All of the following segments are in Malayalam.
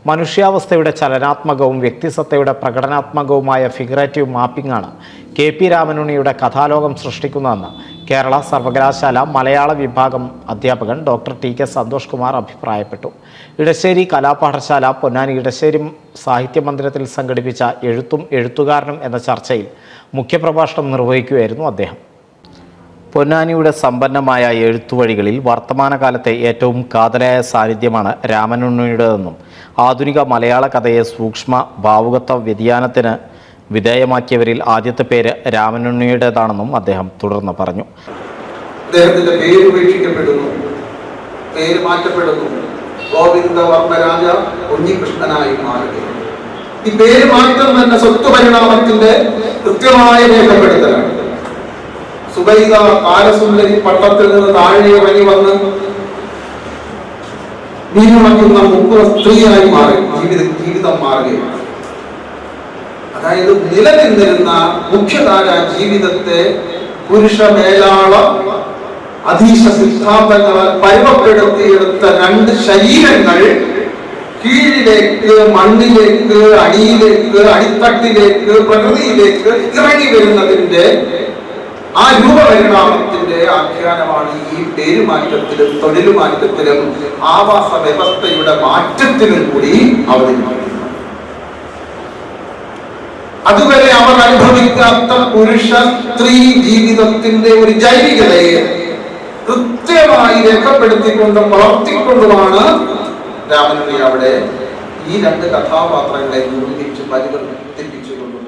മനുഷ്യാവസ്ഥയുടെ ചലനാത്മകവും വ്യക്തിസത്തയുടെ പ്രകടനാത്മകവുമായ ഫിഗറേറ്റീവ് മാപ്പിംഗാണ് കെ.പി. രാമനുണ്ണിയുടെ കഥാലോകം സൃഷ്ടിക്കുന്നതെന്ന് കേരള സർവകലാശാല മലയാള വിഭാഗം അധ്യാപകൻ ഡോക്ടർ ടി.കെ. സന്തോഷ് കുമാർ അഭിപ്രായപ്പെട്ടു. ഇടശ്ശേരി കലാപാഠശാല പൊന്നാനി ഇടശ്ശേരി സാഹിത്യ മന്ദിരത്തിൽ സംഘടിപ്പിച്ച എഴുത്തും എഴുത്തുകാരനും എന്ന ചർച്ചയിൽ മുഖ്യപ്രഭാഷണം നിർവഹിക്കുകയായിരുന്നു അദ്ദേഹം. പൊന്നാനിയുടെ സമ്പന്നമായ എഴുത്തുവഴികളിൽ വർത്തമാനകാലത്തെ ഏറ്റവും കാതലായ സാന്നിധ്യമാണ് രാമനുണ്ണിയുടേതെന്നും ആധുനിക മലയാള കഥയെ സൂക്ഷ്മ ഭാവുകത്വ വ്യതിയാനത്തിന് വിധേയമാക്കിയവരിൽ ആദ്യത്തെ പേര് രാമനുണ്ണിയുടേതാണെന്നും അദ്ദേഹം തുടർന്ന് പറഞ്ഞു. അദ്ദേഹത്തിന്റെ പേര് ഉപേക്ഷിക്കപ്പെടുന്നു, പേര് മാറ്റപ്പെടുന്നു, ഗോവിന്ദവർമ്മരാജ ഉണ്ണികൃഷ്ണനായി മാറുകയാണ്. ഈ പേര് മാറ്റം തന്നെ സ്വത്ത് പരിണാമത്തിന്റെ കൃത്യമായ രേഖപ്പെടുത്തലാണ്. സുബൈദ കാലസുന്ദരി പട്ടത്തിൽ നിന്ന് താഴെ ഇറങ്ങി വന്ന് വീണുണക്കുന്ന മുക്കുവ സ്ത്രീയായി മാറി ജീവിതം മാറുകയാണ്. അതായത് നിലനിന്നിരുന്ന മുഖ്യധാര ജീവിതത്തെ പുരുഷ മേലാള അധീശ സിദ്ധാന്തങ്ങളാൽ പരുവപ്പെടുത്തിയെടുത്ത രണ്ട് ശരീരങ്ങൾ കീഴിലേക്ക്, മണ്ണിലേക്ക്, അടിയിലേക്ക്, അടിത്തട്ടിലേക്ക്, പ്രകൃതിയിലേക്ക് ഇറങ്ങി വരുന്നതിന്റെ ആ രൂപപരിണാമത്തിന്റെ ആഖ്യാനമാണ് ഈ പേരുമാറ്റത്തിലും തൊഴിലുമാറ്റത്തിലും ആവാസ വ്യവസ്ഥയുടെ മാറ്റത്തിലും കൂടി അവതരിപ്പിക്കുന്നത്. അതുവരെ അവർ അനുഭവിക്കാത്ത പുരുഷ സ്ത്രീ ജീവിതത്തിന്റെ ഒരു ജൈവികതയെ കൃത്യമായി രേഖപ്പെടുത്തിക്കൊണ്ടും വളർത്തിക്കൊണ്ടുമാണ് രാമനുണ്ണി അവിടെ ഈ രണ്ട് കഥാപാത്രങ്ങളെ നിർമ്മിച്ച് പരിവർത്തിപ്പിച്ചു കൊണ്ടുപോകും.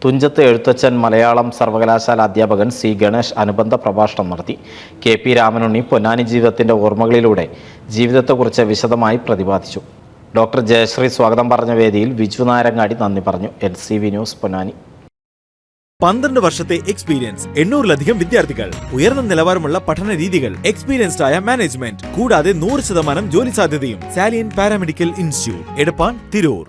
തുഞ്ചത്ത് എഴുത്തച്ഛൻ മലയാളം സർവകലാശാല അധ്യാപകൻ സി ഗണേഷ് അനുബന്ധ പ്രഭാഷണം നടത്തി. കെ.പി. രാമനുണ്ണി പൊന്നാനി ജീവിതത്തിൻ്റെ ഓർമ്മകളിലൂടെ ജീവിതത്തെക്കുറിച്ച് വിശദമായി പ്രതിപാദിച്ചു. ഡോക്ടർ ജയശ്രീ സ്വാഗതം പറഞ്ഞ വേദിയിൽ വിജു നായരങ്ങാടി നന്ദി പറഞ്ഞു. NCV news Ponnani. 12 വർഷത്തെ എക്സ്പീരിയൻസ്, 800-ലധികം വിദ്യാർത്ഥികൾ, ഉയർന്ന നിലവാരമുള്ള പഠന രീതികൾ, എക്സ്പീരിയൻസ്ഡ് ആയ മാനേജ്മെന്റ്, കൂടാതെ 100% ജോലി സാധ്യതയും. Salient paramedical institute, Edappal, Tirur.